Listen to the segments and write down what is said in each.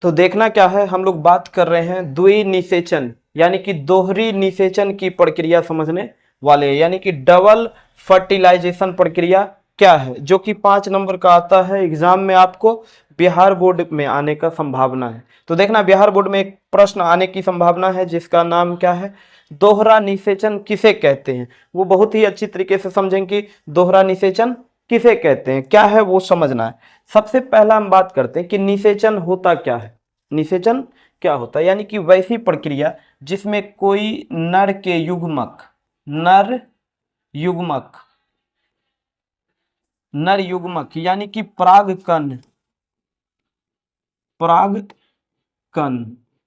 तो देखना क्या है, हम लोग बात कर रहे हैं द्विनिषेचन यानी कि दोहरी निषेचन की प्रक्रिया समझने वाले हैं, यानी कि डबल फर्टिलाइजेशन प्रक्रिया क्या है, जो कि 5 नंबर का आता है एग्जाम में, आपको बिहार बोर्ड में आने का संभावना है। तो देखना बिहार बोर्ड में एक प्रश्न आने की संभावना है जिसका नाम क्या है, दोहरा निषेचन किसे कहते हैं। वो बहुत ही अच्छी तरीके से समझेंगे कि दोहरा निषेचन किसे कहते हैं, क्या है वो समझना है। सबसे पहला हम बात करते हैं कि निषेचन होता क्या है। निषेचन क्या होता है, यानी कि वैसी प्रक्रिया जिसमें कोई नर के युग्मक नर युग्मक यानी कि परागकण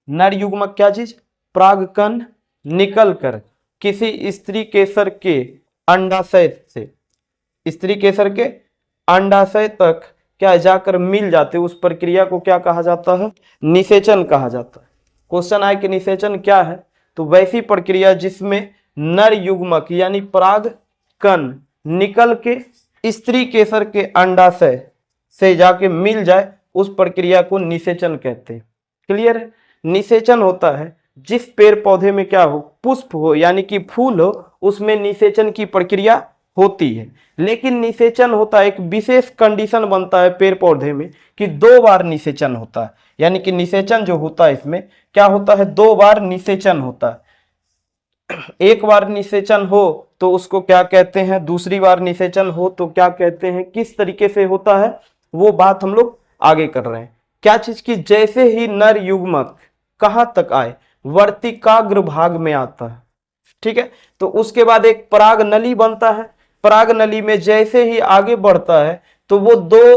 नर युग्मक क्या चीज, परागकण निकलकर किसी स्त्री केसर के अंडाशय से, स्त्री केसर के अंडाशय तक क्या जाकर मिल जाते, उस प्रक्रिया को क्या कहा जाता है, निषेचन कहा जाता है। क्वेश्चन आए कि निषेचन क्या है, तो वैसी प्रक्रिया जिसमें नर युग्मक यानी पराग कण निकल के स्त्री केसर के अंडाशय से जाके मिल जाए, उस प्रक्रिया को निषेचन कहते हैं। क्लियर है। निषेचन होता है जिस पेड़ पौधे में क्या हो, पुष्प हो यानी कि फूल हो, उसमें निषेचन की प्रक्रिया होती है। लेकिन निषेचन होता है, एक विशेष कंडीशन बनता है पेड़ पौधे में कि 2 बार निषेचन होता है, यानी कि निषेचन जो होता है इसमें क्या होता है, 2 बार निषेचन होता है। एक बार निषेचन हो तो उसको क्या कहते हैं, दूसरी बार निषेचन हो तो क्या कहते हैं, किस तरीके से होता है वो बात हम लोग आगे कर रहे हैं। क्या चीज की, जैसे ही नर युग्मक कहां तक आए, वर्तिकाग्र भाग में आता है, ठीक है, तो उसके बाद एक पराग नली बनता है। पराग नली में जैसे ही आगे बढ़ता है तो वो 2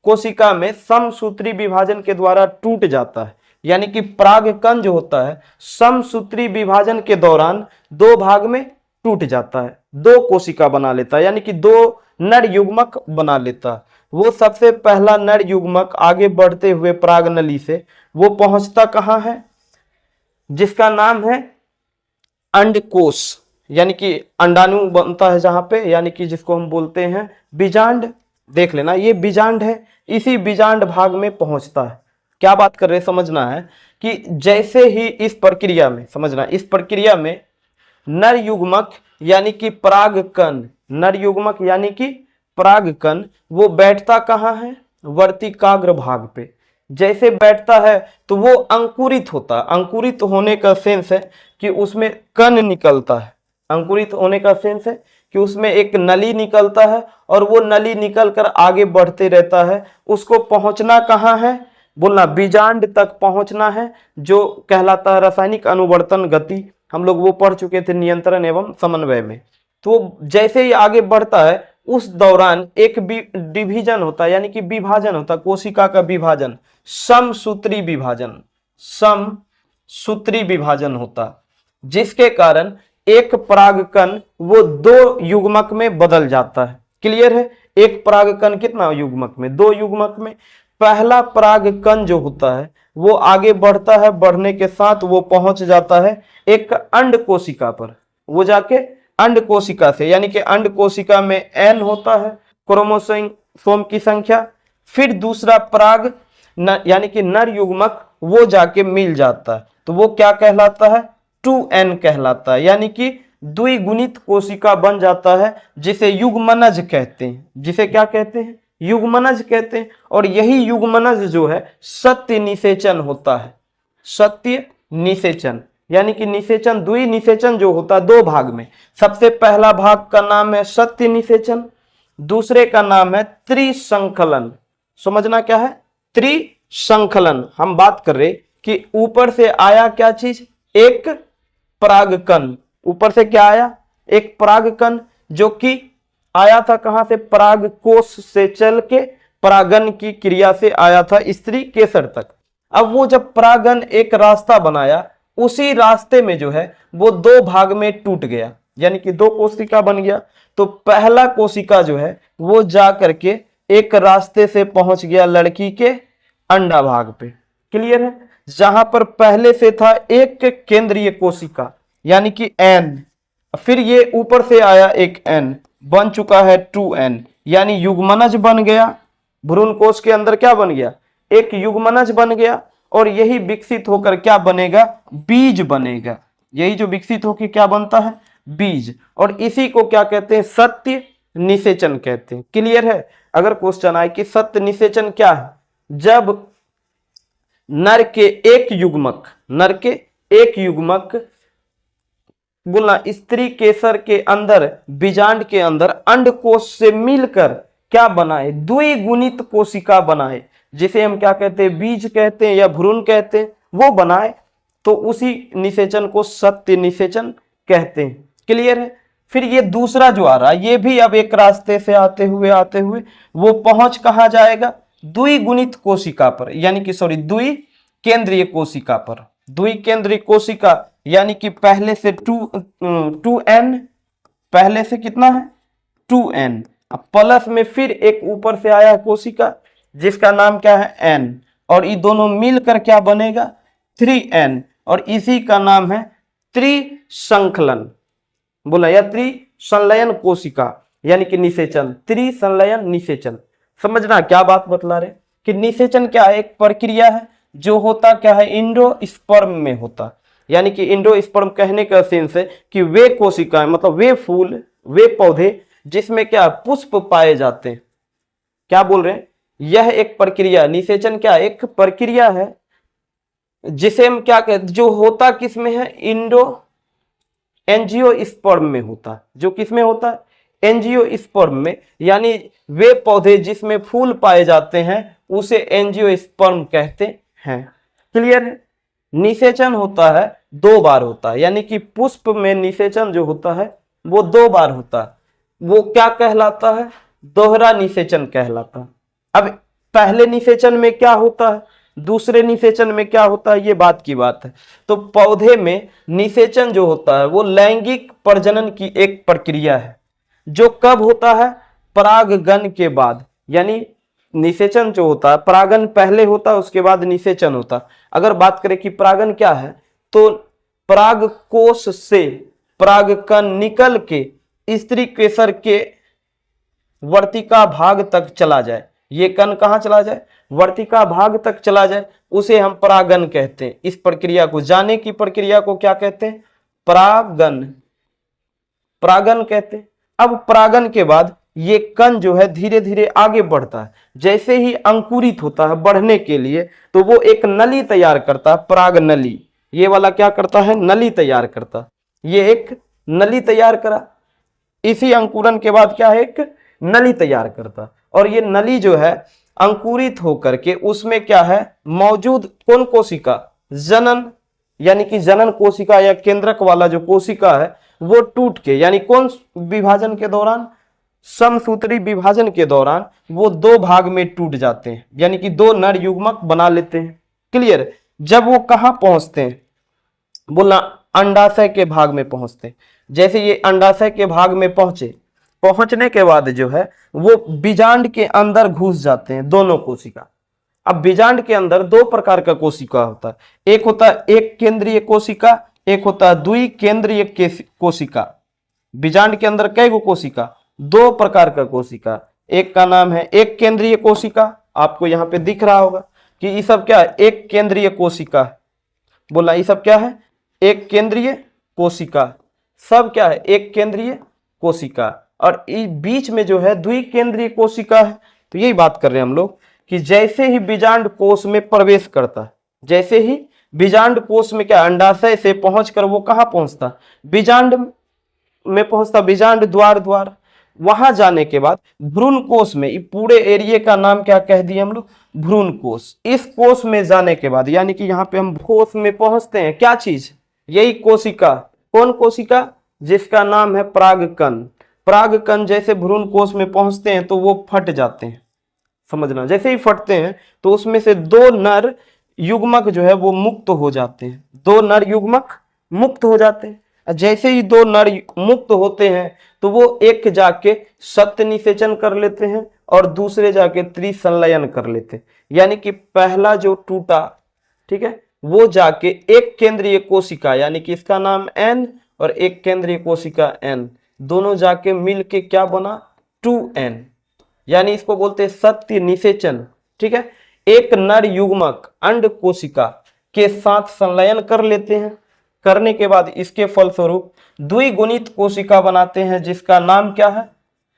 कोशिका में समसूत्री विभाजन के द्वारा टूट जाता है, यानी कि परागकण जो होता है समसूत्री विभाजन के दौरान 2 भाग में टूट जाता है, 2 कोशिका बना लेता है, यानी कि 2 नर युग्मक बना लेता है। वो सबसे पहला नर युग्मक आगे बढ़ते हुए पराग नली से वो पहुंचता कहां है, जिसका नाम है अंडकोश, यानी कि अंडाणु बनता है जहां पे, यानी कि जिसको हम बोलते हैं बीजांड। देख लेना ये बीजांड है, इसी बीजांड भाग में पहुंचता है। क्या बात कर रहे हैं, समझना है कि जैसे ही इस प्रक्रिया में, समझना इस प्रक्रिया में नर युग्मक यानी कि परागकण, नर युग्मक यानी कि परागकण वो बैठता कहां है, वर्तिकाग्र भाग पे। जैसे बैठता है तो वो अंकुरित होता है। अंकुरित होने का सेंस है कि उसमें कण निकलता है, अंकुरित होने का सेंस है कि उसमें एक नली निकलता है और वो नली निकलकर आगे बढ़ते रहता है। उसको पहुंचना कहां है, बोलना बीजांड तक पहुंचना है, जो कहलाता है रासायनिक अनुवर्तन गति। हम लोग वो पढ़ चुके थे नियंत्रण एवं समन्वय में। तो जैसे ही आगे बढ़ता है उस दौरान एक डिवीजन होता है, यानी कि विभाजन होता है, कोशिका का विभाजन, समसूत्री विभाजन होता, जिसके कारण एक परागकण वो 2 युग्मक में बदल जाता है। क्लियर है। एक परागकण कितना युग्मक में, 2 युग्मक में। पहला परागकण जो होता है वो आगे बढ़ता है, बढ़ने के साथ वो पहुंच जाता है एक अंड कोशिका पर। वो जाके अंड कोशिका से, यानी कि अंड कोशिका में N होता है क्रोमोसोम की संख्या, फिर दूसरा पराग यानी कि नर युग्मक वो जाके मिल जाता है, तो वो क्या कहलाता है, 2N कहलाता है, यानी कि द्विगुणित कोशिका बन जाता है, जिसे युग्मनज कहते हैं। जिसे क्या कहते हैं, युग्मनज कहते हैं। और यही युग्मनज जो है सत्य निषेचन होता है, सत्य निषेचन, यानी कि निषेचन, द्विनिषेचन जो होता है 2 भाग में। सबसे पहला भाग का नाम है सत्य निषेचन, दूसरे का नाम है त्रिसंकलन। समझना क्या है, त्रिसंकलन। हम बात कर रहे कि ऊपर से आया क्या चीज, एक परागकण। ऊपर से क्या आया, एक परागकण, जो कि आया था कहां से, परागकोश से चल के परागन की क्रिया से आया था स्त्री केसर तक। अब वो जब परागन एक रास्ता बनाया, उसी रास्ते में जो है वो 2 भाग में टूट गया, यानी कि 2 कोशिका बन गया। तो पहला कोशिका जो है वो जा करके एक रास्ते से पहुंच गया लड़की के अंडा भाग पे। क्लियर है। जहां पर पहले से था एक केंद्रीय कोशिका यानी कि N, फिर ये ऊपर से आया एक N, बन चुका है 2N, यानी युग्मनज बन गया। भ्रूण कोश के अंदर क्या बन गया, एक युग्मनज बन गया। और यही विकसित होकर क्या बनेगा, बीज बनेगा। यही जो विकसित होकर क्या बनता है, बीज। और इसी को क्या कहते हैं, सत्य निषेचन कहते हैं। क्लियर है। अगर क्वेश्चन आए कि सत्य निषेचन क्या है, जब नर के एक युग्मक बोलना स्त्री केसर के अंदर, बीजांड के अंदर अंडकोश से मिलकर क्या बनाए, द्विगुणित कोशिका बनाए, जिसे हम क्या कहते हैं, बीज कहते हैं या भ्रूण कहते हैं, वो बनाए, तो उसी निषेचन को सत्य निषेचन कहते हैं। क्लियर है। फिर ये दूसरा जो आ रहा है, ये भी अब एक रास्ते से आते हुए वो पहुंच कहां जाएगा, द्विगुणित कोशिका पर, यानी कि सॉरी द्विकेंद्रीय कोशिका पर। द्विकेंद्रीय कोशिका यानी कि पहले से 2n, पहले से कितना है 2n, अब प्लस में फिर एक ऊपर से आया कोशिका जिसका नाम क्या है n, और ये दोनों मिलकर क्या बनेगा 3n, और इसी का नाम है त्रिसंकलन, बोला या त्रिसंलयन कोशिका, यानी कि निषेचन, त्रिसंलयन निषेचन। समझना क्या बात बतला रहे कि निषेचन क्या है, एक प्रक्रिया है जो होता क्या है, इंडोस्पर्म में होता। यानी कि इंडोस्पर्म कहने का सेंस है कि वे कोशिकाएं, मतलब वे फूल, वे पौधे जिसमें क्या पुष्प पाए जाते हैं। क्या बोल रहे हैं, यह एक प्रक्रिया, निषेचन क्या एक प्रक्रिया है जिसे हम क्या कहते, जो होता किसमें है, एंजियोस्पर्म में होता, जो किसमें होता है, एंजियोस्पर्म में, यानी वे पौधे जिसमें फूल पाए जाते हैं उसे एंजियोस्पर्म कहते हैं। क्लियर है। निषेचन होता है 2 बार होता है, यानी कि पुष्प में निषेचन जो होता है वो 2 बार होता है, वो क्या कहलाता है, दोहरा निषेचन कहलाता है। अब पहले निषेचन में क्या होता है, दूसरे निषेचन में क्या होता है, ये बात की बात है। तो पौधे में निषेचन जो होता है वो लैंगिक प्रजनन की एक प्रक्रिया है, जो कब होता है, परागगण के बाद। यानी निषेचन जो होता है, परागन पहले होता है उसके बाद निषेचन होता। अगर बात करें कि परागन क्या है, तो परागकोश से परागकण निकल के स्त्री केसर के वर्तिका भाग तक चला जाए, ये कण कहां चला जाए, वर्तिका भाग तक चला जाए, उसे हम परागन कहते हैं। इस प्रक्रिया को, जाने की प्रक्रिया को क्या कहते हैं, परागन, परागन कहते हैं। अब परागन के बाद ये कण जो है धीरे धीरे आगे बढ़ता है, जैसे ही अंकुरित होता है बढ़ने के लिए, तो वो एक नली तैयार करता है, पराग नली। ये वाला क्या करता है, नली तैयार करता, ये एक नली तैयार करा, इसी अंकुरन के बाद क्या है, एक नली तैयार करता, और ये नली जो है अंकुरित होकर के उसमें क्या है मौजूद, कौन कोशिका, जनन, यानी कि जनन कोशिका या केंद्रक वाला जो कोशिका है वो टूट के, यानी कौन विभाजन के दौरान, समसूत्री विभाजन के दौरान वो 2 भाग में टूट जाते हैं, यानी कि 2 नर युग्मक बना लेते हैं। क्लियर। जब वो कहां पहुंचते हैं, बोलना अंडाशय के भाग में पहुंचते हैं। जैसे ये अंडाशय के भाग में पहुंचने के बाद जो है वो बीजांड के अंदर घुस जाते हैं दोनों कोशिका। अब बीजांड के अंदर 2 प्रकार का कोशिका होता है, एक होता है एक केंद्रीय कोशिका, एक होता है द्विकेंद्रीय कोशिका। बीजांड के अंदर कई गो कोशिका, 2 प्रकार का कोशिका, एक का नाम है एक केंद्रीय कोशिका, आपको यहाँ पे दिख रहा होगा कि ये सब क्या है, एक केंद्रीय कोशिका। बोला ये सब क्या है, एक केंद्रीय कोशिका, सब क्या है, एक केंद्रीय कोशिका, और इस बीच में जो है द्विकेंद्रीय कोशिका है। तो यही बात कर रहे हैं हम लोग कि जैसे ही बीजांड कोश में प्रवेश करता है, जैसे ही बीजांड कोश में क्या, अंडाशय से पहुंचकर वो कहां पहुंचता, बीजांड में पहुंचता, बीजांड द्वार, वहां जाने के बाद भ्रूण कोश में, पूरे एरिया का नाम क्या कह दिए हम लोग, भ्रूण कोश। इस कोश में जाने के बाद, यानी कि यहाँ पे हम कोश में पहुंचते हैं, क्या चीज, यही कोशिका, कौन कोशिका, जिसका नाम है परागकण। परागकण जैसे भ्रूण कोश में पहुंचते हैं तो वो फट जाते हैं, समझना, जैसे ही फटते हैं तो उसमें से 2 नर युग्मक जो है वो मुक्त हो जाते हैं, 2 नर युग्मक मुक्त हो जाते हैं। जैसे ही 2 नर मुक्त होते हैं तो वो एक जाके सत्य निषेचन कर लेते हैं और दूसरे जाके त्रिसंलयन कर लेते हैं। यानी कि पहला जो टूटा, ठीक है, वो जाके एक केंद्रीय कोशिका, यानी कि इसका नाम N और एक केंद्रीय कोशिका N, दोनों जाके मिल के क्या बना 2N, यानी इसको बोलते हैं सत्य निषेचन। ठीक है, एक नर युग्मक अंड कोशिका के साथ संलयन कर लेते हैं। करने के बाद इसके फलस्वरूप द्विगुणित कोशिका बनाते हैं जिसका नाम क्या है,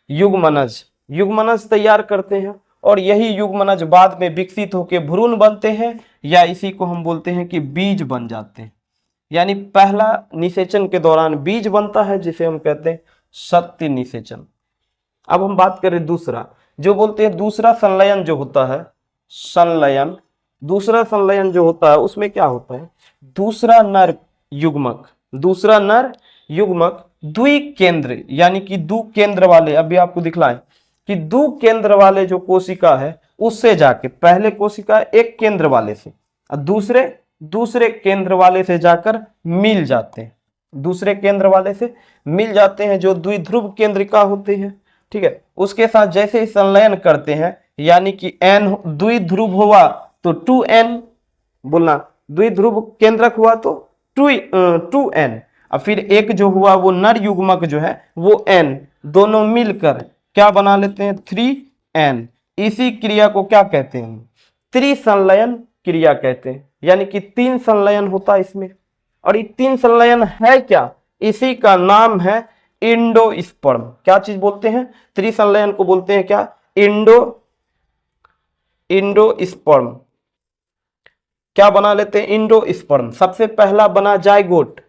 युग्मनज। युग्मनज तैयार करते हैं और यही युग्मनज बाद में विकसित होकर भ्रूण बनते हैं या इसी को हम बोलते हैं कि बीज बन जाते हैं। यानी पहला निषेचन के दौरान बीज बनता है जिसे हम कहते हैं शक्ति निषेचन। अब हम बात करें दूसरा, जो बोलते हैं दूसरा संलयन जो होता है, संलयन, दूसरा संलयन जो होता है उसमें क्या होता है, दूसरा नर युग्मक द्विकेंद्र यानी कि दो केंद्र वाले, अभी आपको दिखलाएं कि दो केंद्र वाले जो कोशिका है उससे जाके, पहले कोशिका एक केंद्र वाले से और दूसरे केंद्र वाले से जाकर मिल जाते हैं, दूसरे केंद्र वाले से मिल जाते हैं जो द्विध्रुव केंद्रिका होते हैं। ठीक है, उसके साथ जैसे ही संलयन करते हैं यानी कि n द्विध्रुव हुआ तो 2n बोलना, द्विध्रुव केंद्रक हुआ तो 2n, और फिर एक जो हुआ वो नर युग्मक जो है वो n, दोनों मिलकर क्या बना लेते हैं 3n। इसी क्रिया को क्या कहते हैं, त्रिसंलयन क्रिया कहते हैं। यानी कि 3 संलयन होता है इसमें, और ये 3 संलयन है क्या, इसी का नाम है इंडोस्पर्म। क्या चीज बोलते हैं, त्रिसंलयन को बोलते हैं क्या, इंडोस्पर्म। क्या बना लेते हैं, इंडोस्पर्म। सबसे पहला बना जायगोट,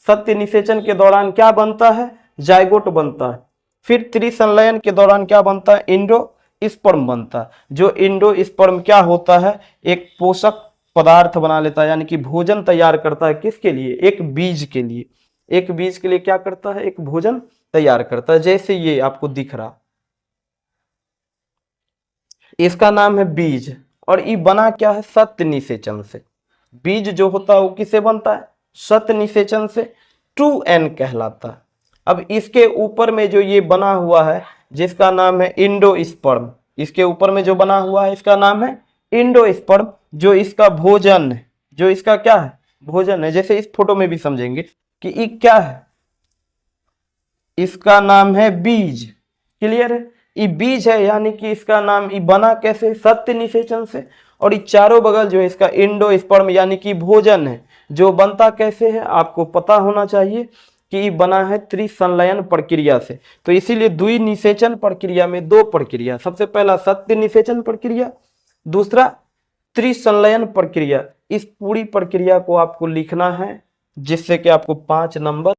सत्य निषेचन के दौरान क्या बनता है, जायगोट बनता है। फिर त्रिसंलयन के दौरान क्या बनता है, इंडोस्पर्म बनता है। जो इंडोस्पर्म क्या होता है, एक पोषक पदार्थ बना लेता है, यानी कि भोजन तैयार करता है। किसके लिए, एक बीज के लिए। एक बीज के लिए क्या करता है, एक भोजन तैयार करता है। जैसे ये आपको दिख रहा, इसका नाम है बीज, और ये बना क्या है, सत्य निषेचन से। बीज जो होता है वो किससे बनता है, सत्य निषेचन से, 2n कहलाता है। अब इसके ऊपर में जो ये बना हुआ है जिसका नाम है इंडोस्पर्म, इसके ऊपर में जो बना हुआ है इसका नाम है इंडोस्पर्म, जो इसका भोजन है, जो इसका क्या है, भोजन है। जैसे इस फोटो में भी समझेंगे कि ये क्या है, इसका नाम है बीज। क्लियर है, ये बीज है, यानी कि इसका नाम ये बना कैसे, सत्य निषेचन से। और ये चारों बगल जो है इसका इंडोस्पर्म यानी कि भोजन है, जो बनता कैसे है आपको पता होना चाहिए कि ये बना है त्रिसंलयन प्रक्रिया से। तो इसीलिए द्विनिषेचन प्रक्रिया में 2 प्रक्रिया, सबसे पहला सत्य निषेचन प्रक्रिया, दूसरा त्रिसंलयन प्रक्रिया। इस पूरी प्रक्रिया को आपको लिखना है जिससे कि आपको 5 नंबर